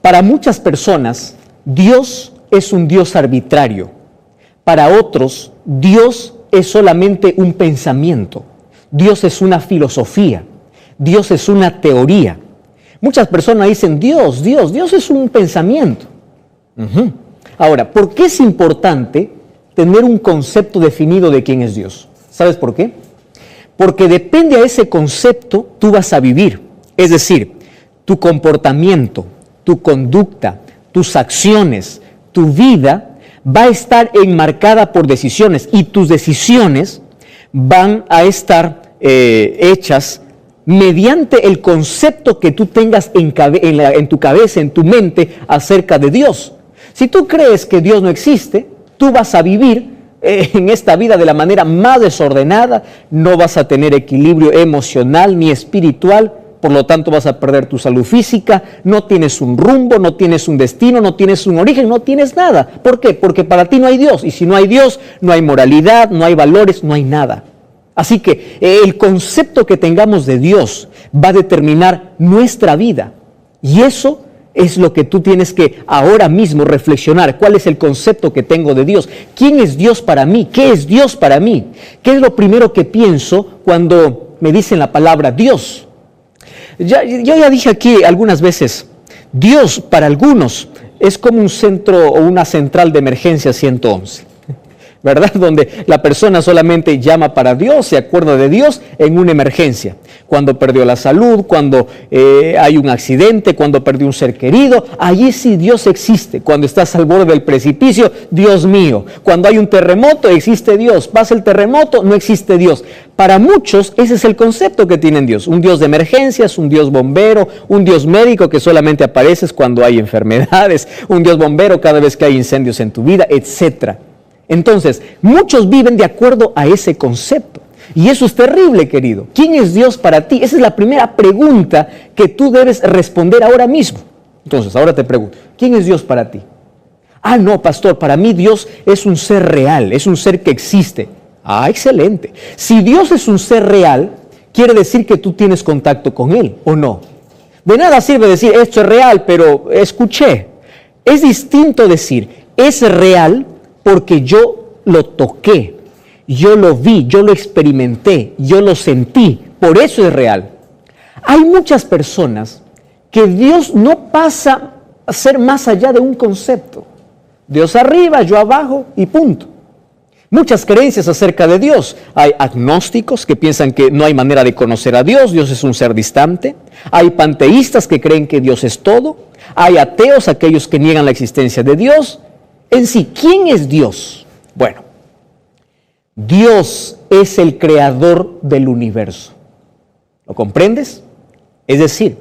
Para muchas personas, Dios es un Dios arbitrario. Para otros, Dios es solamente un pensamiento. Dios es una filosofía. Dios es una teoría. Muchas personas dicen, Dios es un pensamiento. Ahora, ¿por qué es importante tener un concepto definido de quién es Dios? ¿Sabes por qué? Porque depende de ese concepto, tú vas a vivir. Es decir, tu comportamiento, tu conducta, tus acciones, tu vida va a estar enmarcada por decisiones y tus decisiones van a estar hechas mediante el concepto que tú tengas en tu cabeza, en tu mente acerca de Dios. Si tú crees que Dios no existe, tú vas a vivir en esta vida de la manera más desordenada, no vas a tener equilibrio emocional ni espiritual, por lo tanto vas a perder tu salud física, no tienes un rumbo, no tienes un destino, no tienes un origen, no tienes nada. ¿Por qué? Porque para ti no hay Dios, y si no hay Dios, no hay moralidad, no hay valores, no hay nada. Así que el concepto que tengamos de Dios va a determinar nuestra vida, y eso es lo que tú tienes que ahora mismo reflexionar. ¿Cuál es el concepto que tengo de Dios? ¿Quién es Dios para mí? ¿Qué es Dios para mí? ¿Qué es lo primero que pienso cuando me dicen la palabra Dios? Yo ya dije aquí algunas veces, Dios para algunos es como un centro o una central de emergencia 111. ¿Verdad? Donde la persona solamente llama para Dios, se acuerda de Dios en una emergencia. Cuando perdió la salud, cuando hay un accidente, cuando perdió un ser querido, allí sí Dios existe. Cuando estás al borde del precipicio, Dios mío. Cuando hay un terremoto, existe Dios. Pasa el terremoto, no existe Dios. Para muchos, ese es el concepto que tienen Dios. Un Dios de emergencias, un Dios bombero, un Dios médico que solamente apareces cuando hay enfermedades, un Dios bombero cada vez que hay incendios en tu vida, etcétera. Entonces, muchos viven de acuerdo a ese concepto. Y eso es terrible, querido. ¿Quién es Dios para ti? Esa es la primera pregunta que tú debes responder ahora mismo. Entonces, ahora te pregunto, ¿quién es Dios para ti? Ah, no, pastor, para mí Dios es un ser real, es un ser que existe. Ah, excelente. Si Dios es un ser real, quiere decir que tú tienes contacto con Él, ¿o no? De nada sirve decir, esto es real, pero escuché. Es distinto decir, es real porque yo lo toqué, yo lo vi, yo lo experimenté, yo lo sentí, por eso es real. Hay muchas personas que Dios no pasa a ser más allá de un concepto. Dios arriba, yo abajo y punto. Muchas creencias acerca de Dios. Hay agnósticos que piensan que no hay manera de conocer a Dios, Dios es un ser distante. Hay panteístas que creen que Dios es todo. Hay ateos, aquellos que niegan la existencia de Dios. En sí, ¿quién es Dios? Bueno, Dios es el creador del universo. ¿Lo comprendes? Es decir,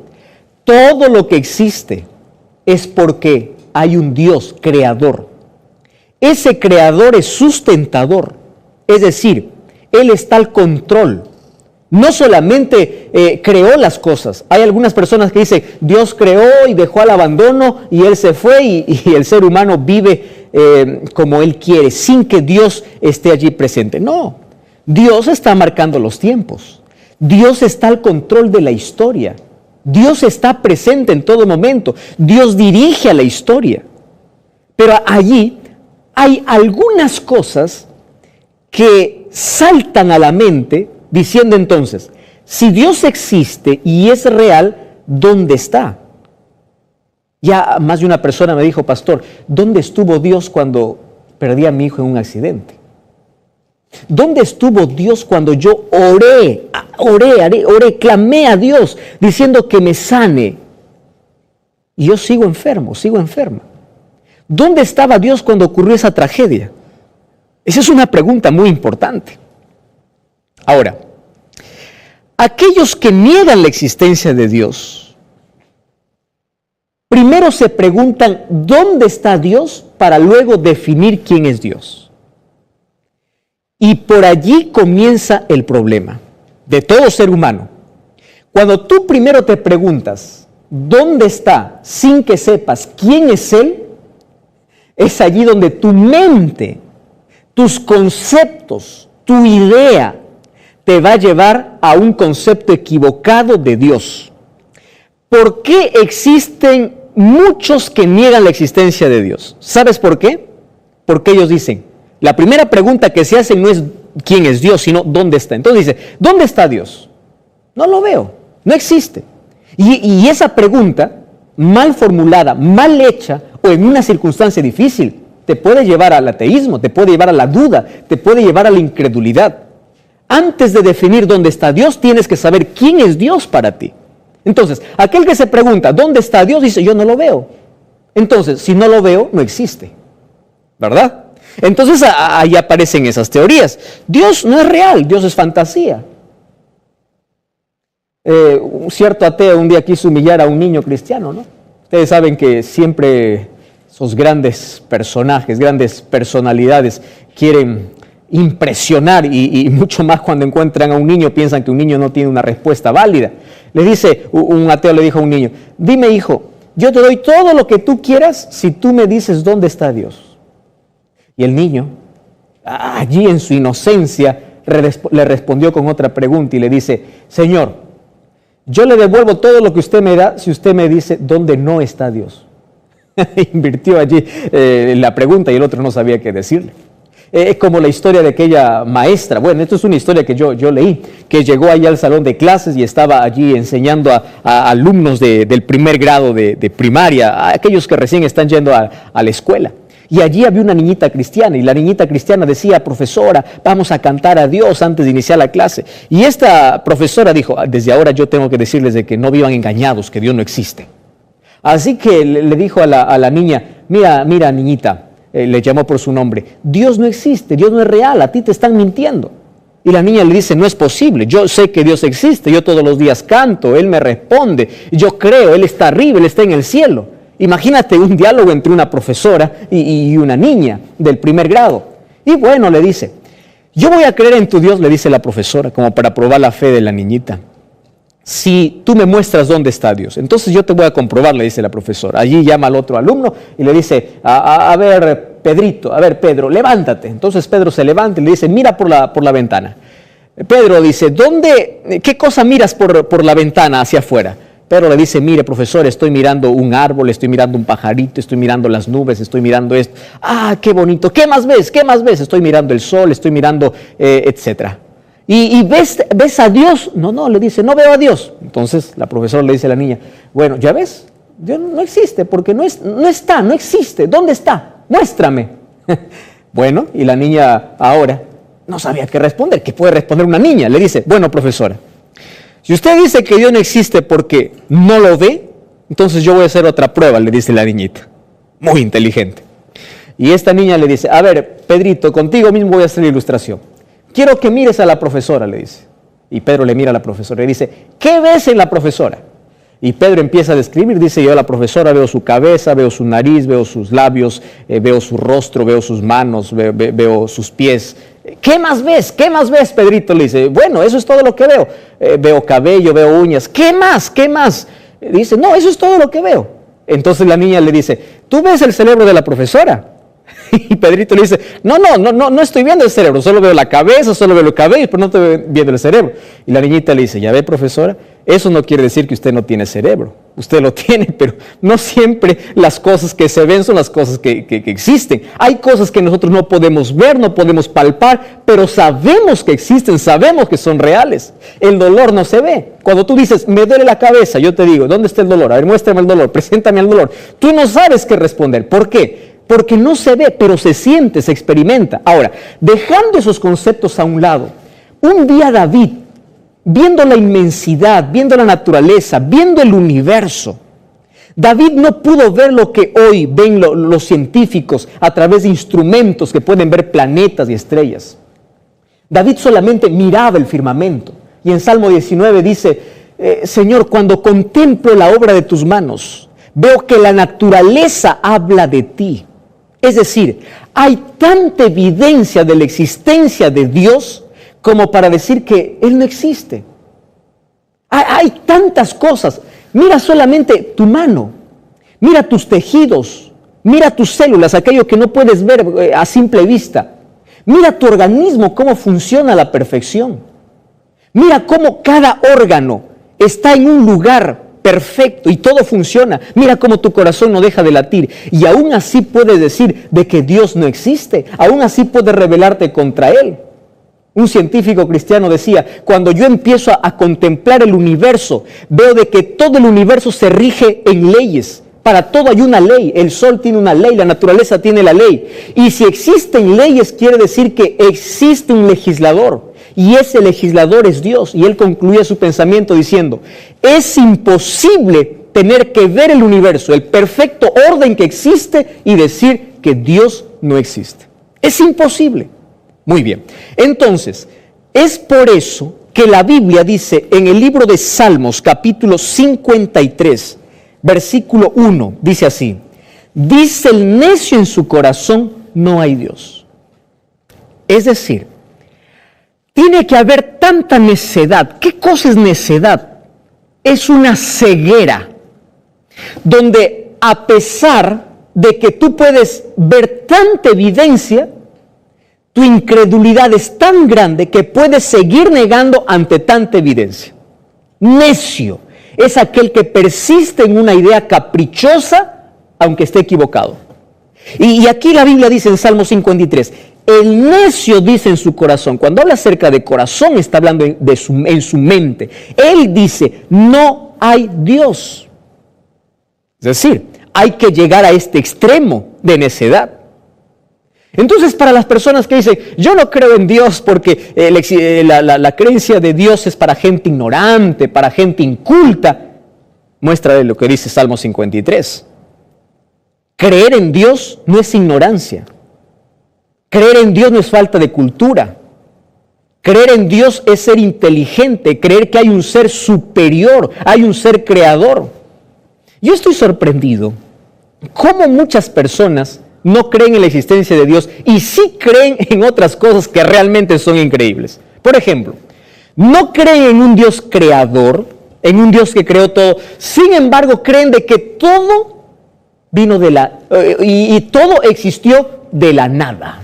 todo lo que existe es porque hay un Dios creador. Ese creador es sustentador, es decir, Él está al control. No solamente creó las cosas. Hay algunas personas que dicen, Dios creó y dejó al abandono y Él se fue y el ser humano vive como Él quiere, sin que Dios esté allí presente. No, Dios está marcando los tiempos. Dios está al control de la historia. Dios está presente en todo momento. Dios dirige a la historia. Pero allí hay algunas cosas que saltan a la mente diciendo entonces, si Dios existe y es real, ¿dónde está? Ya más de una persona me dijo, pastor, ¿dónde estuvo Dios cuando perdí a mi hijo en un accidente? ¿Dónde estuvo Dios cuando yo oré, clamé a Dios diciendo que me sane? Y yo sigo enferma. ¿Dónde estaba Dios cuando ocurrió esa tragedia? Esa es una pregunta muy importante. Ahora, aquellos que niegan la existencia de Dios, primero se preguntan ¿dónde está Dios? Para luego definir quién es Dios. Y por allí comienza el problema de todo ser humano. Cuando tú primero te preguntas ¿dónde está? Sin que sepas quién es Él, es allí donde tu mente, tus conceptos, tu idea te va a llevar a un concepto equivocado de Dios. ¿Por qué existen muchos que niegan la existencia de Dios. ¿Sabes por qué? Porque ellos dicen, la primera pregunta que se hacen no es quién es Dios, sino dónde está. Entonces dice, ¿dónde está Dios? No lo veo, no existe. Y esa pregunta, mal formulada, mal hecha, o en una circunstancia difícil, te puede llevar al ateísmo, te puede llevar a la duda, te puede llevar a la incredulidad. Antes de definir dónde está Dios, tienes que saber quién es Dios para ti. Entonces, aquel que se pregunta, ¿dónde está Dios? Dice, yo no lo veo. Entonces, si no lo veo, no existe. ¿Verdad? Entonces, ahí aparecen esas teorías. Dios no es real, Dios es fantasía. Un cierto ateo un día quiso humillar a un niño cristiano, ¿no? Ustedes saben que siempre esos grandes personajes, grandes personalidades quieren impresionar y mucho más cuando encuentran a un niño, piensan que un niño no tiene una respuesta válida. Le dice, un ateo le dijo a un niño, dime hijo, yo te doy todo lo que tú quieras si tú me dices dónde está Dios. Y el niño, allí en su inocencia, le respondió con otra pregunta y le dice, Señor, yo le devuelvo todo lo que usted me da si usted me dice dónde no está Dios. Invirtió allí la pregunta y el otro no sabía qué decirle. Es como la historia de aquella maestra. Bueno, esto es una historia que yo leí, que llegó allá al salón de clases y estaba allí enseñando a alumnos del primer grado de primaria, a aquellos que recién están yendo a la escuela. Y allí había una niñita cristiana y la niñita cristiana decía, profesora, vamos a cantar a Dios antes de iniciar la clase. Y esta profesora dijo, desde ahora yo tengo que decirles de que no vivan engañados, que Dios no existe. Así que le dijo a la niña, mira niñita, le llamó por su nombre, Dios no existe, Dios no es real, a ti te están mintiendo. Y la niña le dice, no es posible, yo sé que Dios existe, yo todos los días canto, Él me responde, yo creo, Él está arriba, Él está en el cielo. Imagínate un diálogo entre una profesora y una niña del primer grado. Y bueno, le dice, yo voy a creer en tu Dios, le dice la profesora, como para probar la fe de la niñita. Si tú me muestras dónde está Dios, entonces yo te voy a comprobar, le dice la profesora. Allí llama al otro alumno y le dice, a ver, Pedrito, a ver, Pedro, levántate. Entonces Pedro se levanta y le dice, mira por la ventana. Pedro dice, ¿qué cosa miras por la ventana hacia afuera? Pedro le dice, mire, profesor, estoy mirando un árbol, estoy mirando un pajarito, estoy mirando las nubes, estoy mirando esto. ¡Ah, qué bonito! ¿Qué más ves? ¿Qué más ves? Estoy mirando el sol, estoy mirando, etcétera. ¿Y ves a Dios? No, le dice, no veo a Dios. Entonces la profesora le dice a la niña, bueno, ¿ya ves? Dios no existe porque no está, no existe. ¿Dónde está? Muéstrame. Bueno, y la niña ahora no sabía qué responder. ¿Qué puede responder una niña? Le dice, bueno, profesora, si usted dice que Dios no existe porque no lo ve, entonces yo voy a hacer otra prueba, le dice la niñita. Muy inteligente. Y esta niña le dice, a ver, Pedrito, contigo mismo voy a hacer la ilustración. Quiero que mires a la profesora, le dice. Y Pedro le mira a la profesora y dice, ¿qué ves en la profesora? Y Pedro empieza a describir, dice, yo a la profesora veo su cabeza, veo su nariz, veo sus labios, veo su rostro, veo sus manos, veo sus pies. ¿Qué más ves? ¿Qué más ves, Pedrito? Le dice, bueno, eso es todo lo que veo. Veo cabello, veo uñas. ¿Qué más? ¿Qué más? Dice, no, eso es todo lo que veo. Entonces la niña le dice, ¿tú ves el cerebro de la profesora? Y Pedrito le dice, no estoy viendo el cerebro, solo veo la cabeza, solo veo el cabello, pero no estoy viendo el cerebro. Y la niñita le dice, ya ve, profesora, eso no quiere decir que usted no tiene cerebro. Usted lo tiene, pero no siempre las cosas que se ven son las cosas que existen. Hay cosas que nosotros no podemos ver, no podemos palpar, pero sabemos que existen, sabemos que son reales. El dolor no se ve. Cuando tú dices, me duele la cabeza, yo te digo, ¿dónde está el dolor? A ver, muéstrame el dolor, preséntame el dolor. Tú no sabes qué responder. ¿Por qué? Porque no se ve, pero se siente, se experimenta. Ahora, dejando esos conceptos a un lado, un día David, viendo la inmensidad, viendo la naturaleza, viendo el universo, David no pudo ver lo que hoy ven los científicos a través de instrumentos que pueden ver planetas y estrellas. David solamente miraba el firmamento. Y en Salmo 19 dice, Señor, cuando contemplo la obra de tus manos, veo que la naturaleza habla de ti. Es decir, hay tanta evidencia de la existencia de Dios como para decir que Él no existe. Hay tantas cosas. Mira solamente tu mano, mira tus tejidos, mira tus células, aquello que no puedes ver a simple vista. Mira tu organismo, cómo funciona a la perfección. Mira cómo cada órgano está en un lugar perfecto y todo funciona. Mira cómo tu corazón no deja de latir. Y aún así puedes decir de que Dios no existe. Aún así puedes rebelarte contra Él. Un científico cristiano decía, cuando yo empiezo a contemplar el universo, veo de que todo el universo se rige en leyes. Para todo hay una ley. El sol tiene una ley, la naturaleza tiene la ley. Y si existen leyes, quiere decir que existe un legislador. Y ese legislador es Dios. Y él concluye su pensamiento diciendo, es imposible tener que ver el universo, el perfecto orden que existe y decir que Dios no existe. Es imposible. Muy bien. Entonces, es por eso que la Biblia dice en el libro de Salmos, capítulo 53, versículo 1, dice así, dice el necio en su corazón, no hay Dios. Es decir, tiene que haber tanta necedad. ¿Qué cosa es necedad? Es una ceguera, donde a pesar de que tú puedes ver tanta evidencia, tu incredulidad es tan grande que puedes seguir negando ante tanta evidencia. Necio es aquel que persiste en una idea caprichosa, aunque esté equivocado. Y aquí la Biblia dice en Salmo 53, el necio dice en su corazón, cuando habla acerca de corazón, está hablando en su mente. Él dice, no hay Dios. Es decir, hay que llegar a este extremo de necedad. Entonces, para las personas que dicen, yo no creo en Dios porque la creencia de Dios es para gente ignorante, para gente inculta, muéstrale lo que dice Salmo 53. Creer en Dios no es ignorancia. Creer en Dios no es falta de cultura. Creer en Dios es ser inteligente, creer que hay un ser superior, hay un ser creador. Yo estoy sorprendido cómo muchas personas no creen en la existencia de Dios y sí creen en otras cosas que realmente son increíbles. Por ejemplo, no creen en un Dios creador, en un Dios que creó todo, sin embargo creen de que todo vino y todo existió de la nada.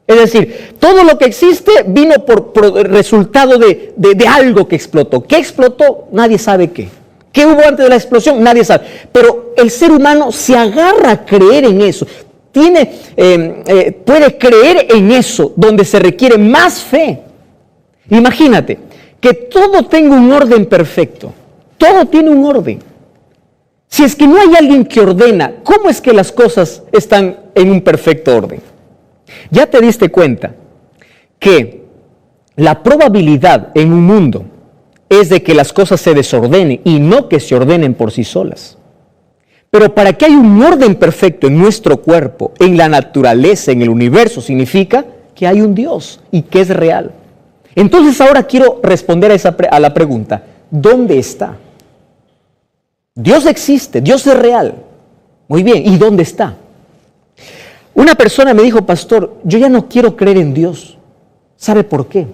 Es decir, todo lo que existe vino por resultado de algo que explotó. ¿Qué explotó? Nadie sabe qué. ¿Qué hubo antes de la explosión? Nadie sabe. Pero el ser humano se agarra a creer en eso. Puede creer en eso donde se requiere más fe. Imagínate que todo tenga un orden perfecto. Todo tiene un orden. Si es que no hay alguien que ordena, ¿cómo es que las cosas están en un perfecto orden? Ya te diste cuenta que la probabilidad en un mundo es de que las cosas se desordenen y no que se ordenen por sí solas. Pero para que haya un orden perfecto en nuestro cuerpo, en la naturaleza, en el universo, significa que hay un Dios y que es real. Entonces ahora quiero responder a la pregunta, ¿dónde está? Dios existe, Dios es real. Muy bien, ¿y dónde está? Una persona me dijo, pastor, yo ya no quiero creer en Dios. ¿Sabe por qué?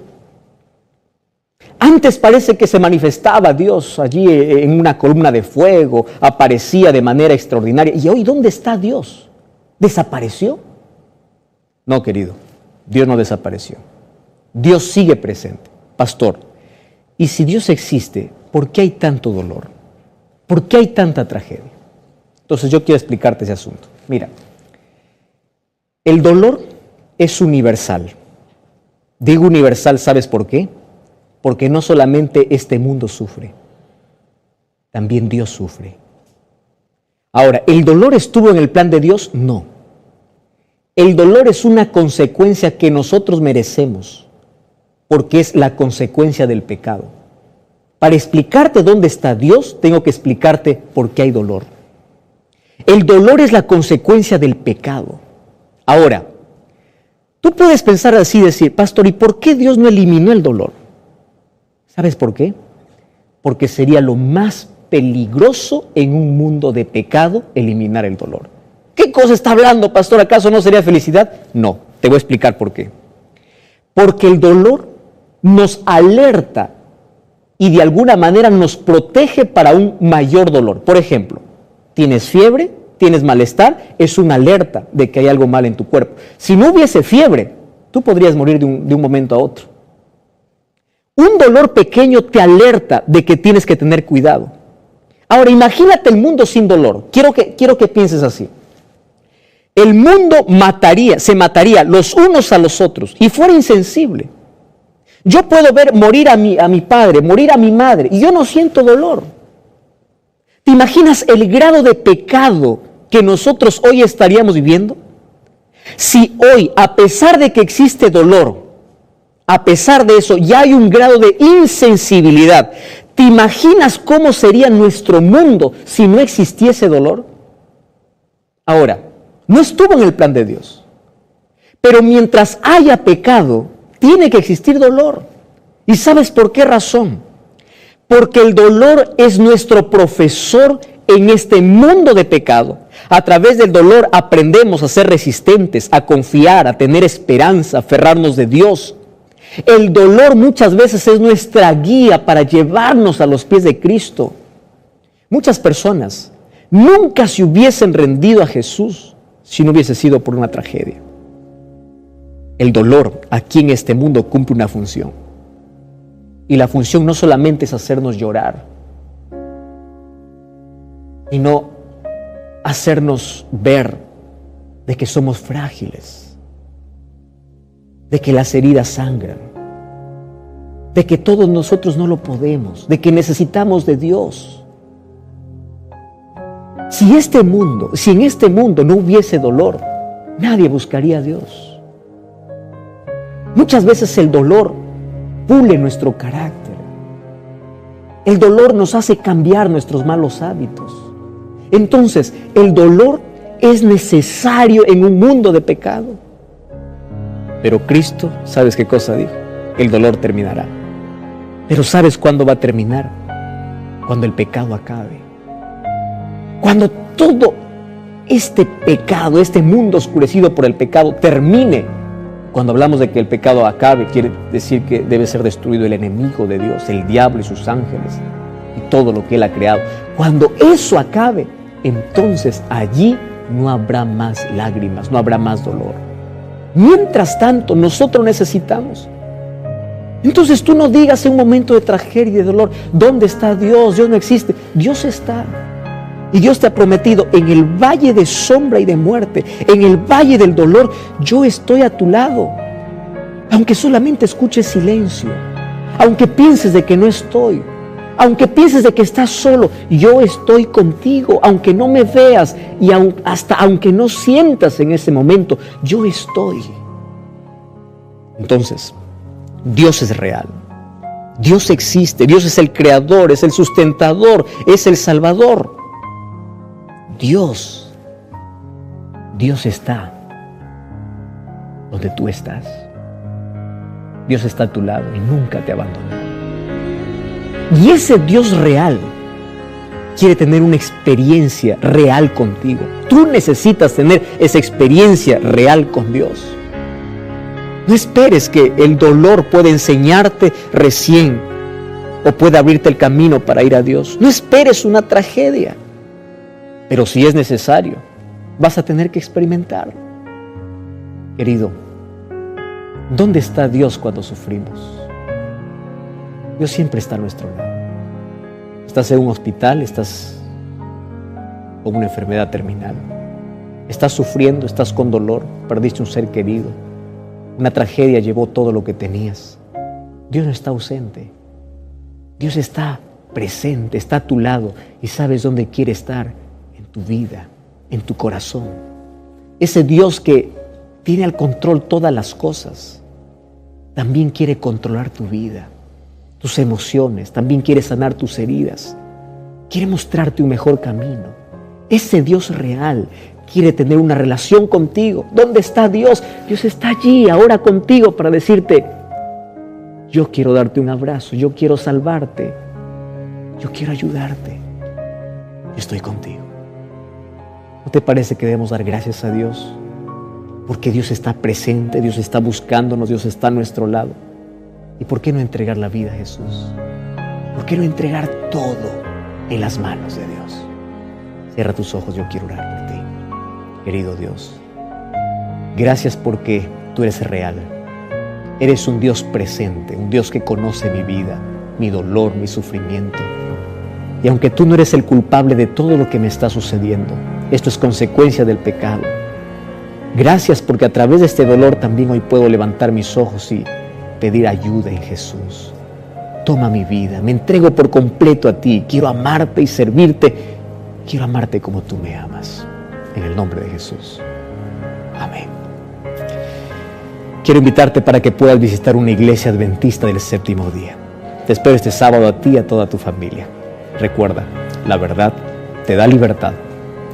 Antes parece que se manifestaba Dios allí en una columna de fuego, aparecía de manera extraordinaria. ¿Y hoy dónde está Dios? ¿Desapareció? No, querido, Dios no desapareció. Dios sigue presente. Pastor, y si Dios existe, ¿por qué hay tanto dolor? ¿Por qué hay tanta tragedia? Entonces yo quiero explicarte ese asunto. Mira, el dolor es universal. Digo universal, ¿sabes por qué? Porque no solamente este mundo sufre, también Dios sufre. Ahora, ¿el dolor estuvo en el plan de Dios? No. El dolor es una consecuencia que nosotros merecemos, porque es la consecuencia del pecado. Para explicarte dónde está Dios, tengo que explicarte por qué hay dolor. El dolor es la consecuencia del pecado. Ahora, tú puedes pensar así y decir, pastor, ¿y por qué Dios no eliminó el dolor? ¿Sabes por qué? Porque sería lo más peligroso en un mundo de pecado eliminar el dolor. ¿Qué cosa está hablando, pastor? ¿Acaso no sería felicidad? No, te voy a explicar por qué. Porque el dolor nos alerta y de alguna manera nos protege para un mayor dolor. Por ejemplo, tienes fiebre, tienes malestar, es una alerta de que hay algo mal en tu cuerpo. Si no hubiese fiebre, tú podrías morir de un momento a otro. Un dolor pequeño te alerta de que tienes que tener cuidado. Ahora, imagínate el mundo sin dolor. Quiero que pienses así. El mundo se mataría los unos a los otros y fuera insensible. Yo puedo ver morir a mi padre, morir a mi madre, y yo no siento dolor. ¿Te imaginas el grado de pecado que nosotros hoy estaríamos viviendo? Si hoy, a pesar de que existe dolor, a pesar de eso, ya hay un grado de insensibilidad, ¿te imaginas cómo sería nuestro mundo si no existiese dolor? Ahora, no estuvo en el plan de Dios, pero mientras haya pecado, tiene que existir dolor. ¿Y sabes por qué razón? Porque el dolor es nuestro profesor en este mundo de pecado. A través del dolor aprendemos a ser resistentes, a confiar, a tener esperanza, a aferrarnos de Dios. El dolor muchas veces es nuestra guía para llevarnos a los pies de Cristo. Muchas personas nunca se hubiesen rendido a Jesús si no hubiese sido por una tragedia. El dolor aquí en este mundo cumple una función. Y la función no solamente es hacernos llorar, sino hacernos ver de que somos frágiles, de que las heridas sangran, de que todos nosotros no lo podemos, de que necesitamos de Dios. Si en este mundo no hubiese dolor, nadie buscaría a Dios. Muchas veces el dolor pule nuestro carácter. El dolor nos hace cambiar nuestros malos hábitos. Entonces, el dolor es necesario en un mundo de pecado. Pero Cristo, ¿sabes qué cosa dijo? El dolor terminará. Pero ¿sabes cuándo va a terminar? Cuando el pecado acabe. Cuando todo este pecado, este mundo oscurecido por el pecado termine. Cuando hablamos de que el pecado acabe, quiere decir que debe ser destruido el enemigo de Dios, el diablo y sus ángeles, y todo lo que Él ha creado. Cuando eso acabe, entonces allí no habrá más lágrimas, no habrá más dolor. Mientras tanto, nosotros necesitamos. Entonces tú no digas en un momento de tragedia y de dolor, ¿dónde está Dios? Dios no existe. Dios está. Y Dios te ha prometido, en el valle de sombra y de muerte, en el valle del dolor, yo estoy a tu lado. Aunque solamente escuches silencio, aunque pienses de que no estoy, aunque pienses de que estás solo, yo estoy contigo. Aunque no me veas y aunque no sientas en ese momento, yo estoy. Entonces, Dios es real. Dios existe. Dios es el creador, es el sustentador, es el salvador. Dios está donde tú estás. Dios está a tu lado y nunca te abandona. Y ese Dios real quiere tener una experiencia real contigo. Tú necesitas tener esa experiencia real con Dios. No esperes que el dolor pueda enseñarte recién o pueda abrirte el camino para ir a Dios. No esperes una tragedia. Pero si es necesario, vas a tener que experimentar. Querido, ¿dónde está Dios cuando sufrimos? Dios siempre está a nuestro lado. Estás en un hospital, estás con una enfermedad terminal. Estás sufriendo, estás con dolor, perdiste un ser querido. Una tragedia llevó todo lo que tenías. Dios no está ausente. Dios está presente, está a tu lado y sabes dónde quiere estar. Tu vida, en tu corazón. Ese Dios que tiene al control todas las cosas, también quiere controlar tu vida, tus emociones, también quiere sanar tus heridas, quiere mostrarte un mejor camino. Ese Dios real quiere tener una relación contigo. ¿Dónde está Dios? Dios está allí ahora contigo para decirte, yo quiero darte un abrazo, yo quiero salvarte, yo quiero ayudarte, yo estoy contigo. ¿No te parece que debemos dar gracias a Dios? Porque Dios está presente, Dios está buscándonos, Dios está a nuestro lado. ¿Y por qué no entregar la vida a Jesús? ¿Por qué no entregar todo en las manos de Dios? Cierra tus ojos, yo quiero orar por ti. Querido Dios, gracias porque tú eres real. Eres un Dios presente, un Dios que conoce mi vida, mi dolor, mi sufrimiento. Y aunque tú no eres el culpable de todo lo que me está sucediendo, esto es consecuencia del pecado. Gracias porque a través de este dolor también hoy puedo levantar mis ojos y pedir ayuda en Jesús. Toma mi vida, me entrego por completo a ti. Quiero amarte y servirte. Quiero amarte como tú me amas. En el nombre de Jesús. Amén. Quiero invitarte para que puedas visitar una iglesia adventista del séptimo día. Te espero este sábado a ti y a toda tu familia. Recuerda, la verdad te da libertad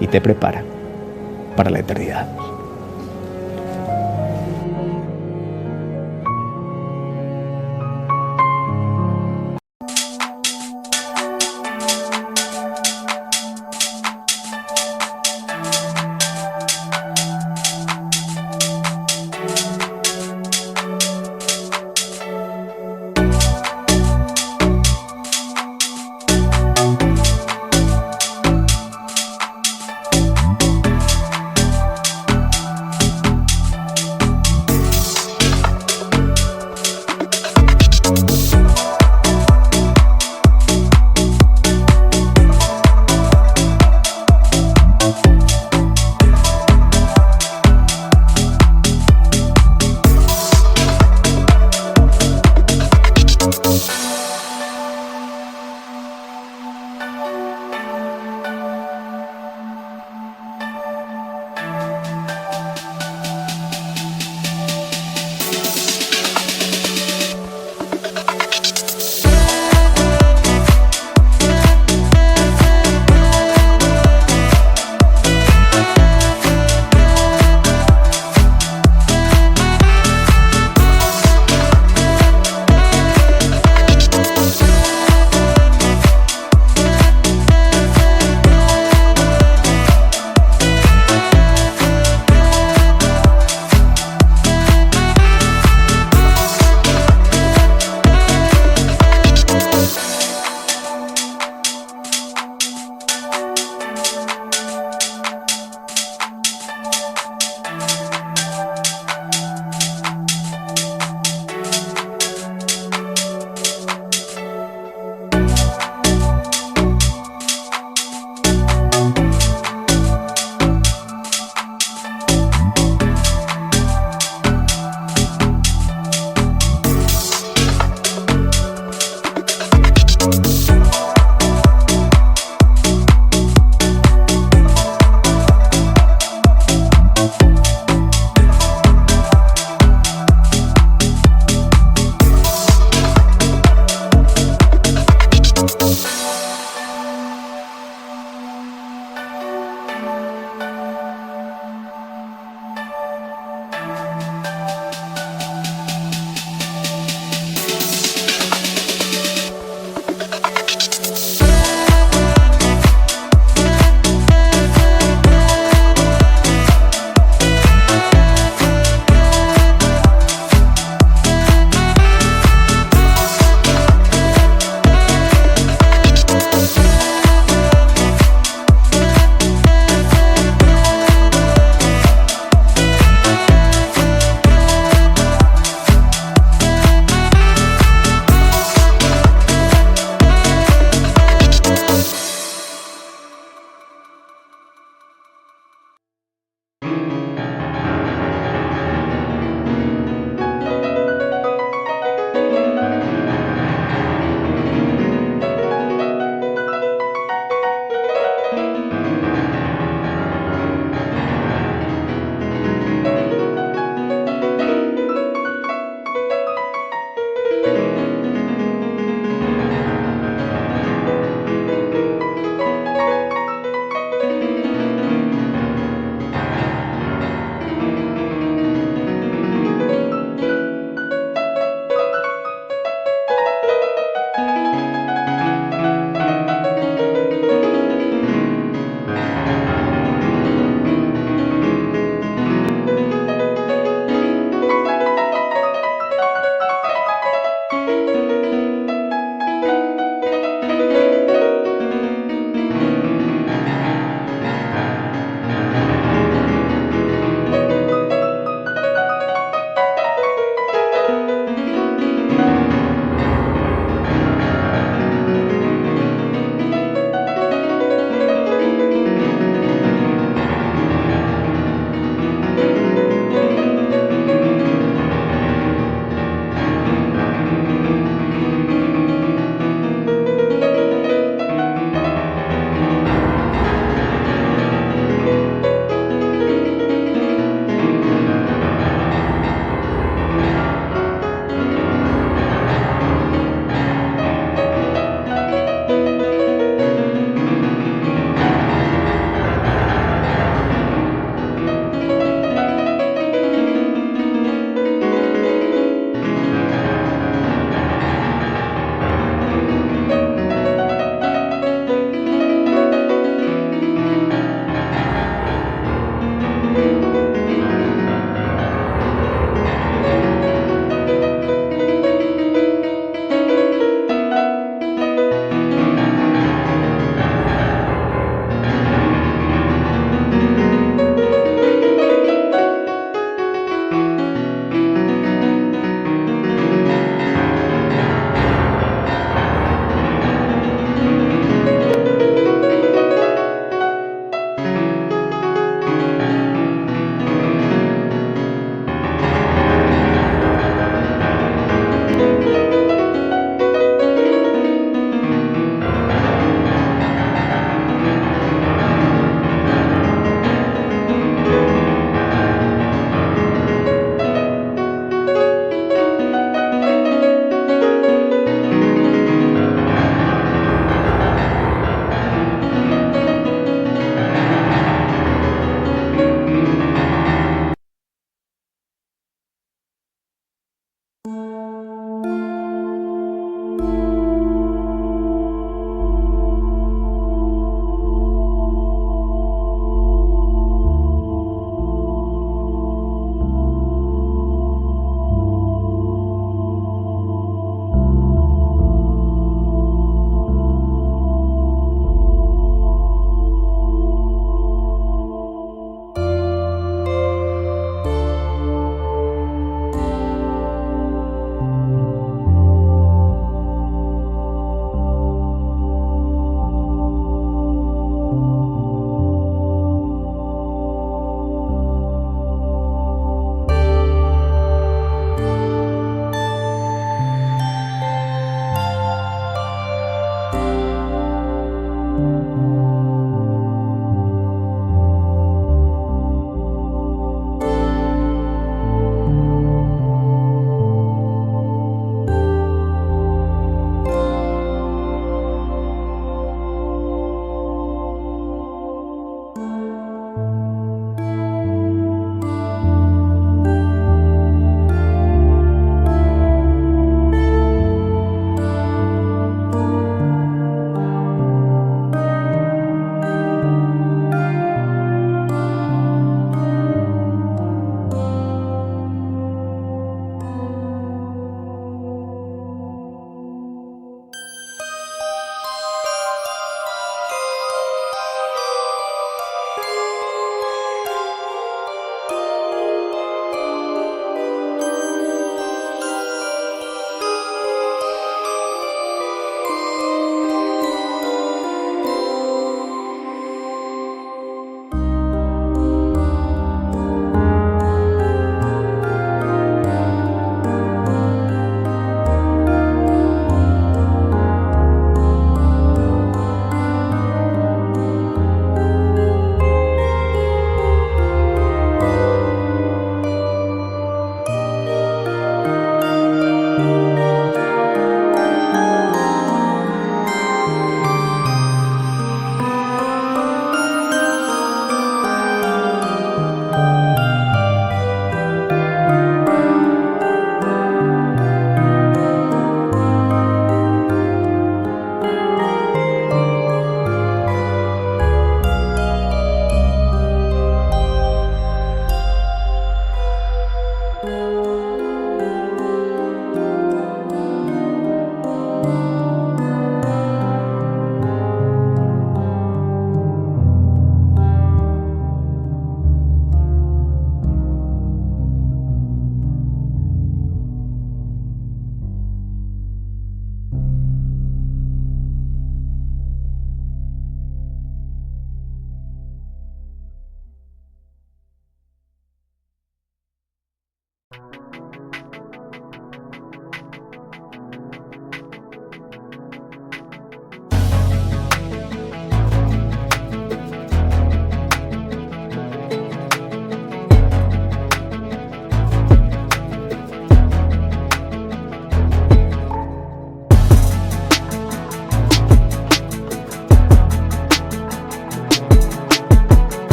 y te prepara para la eternidad.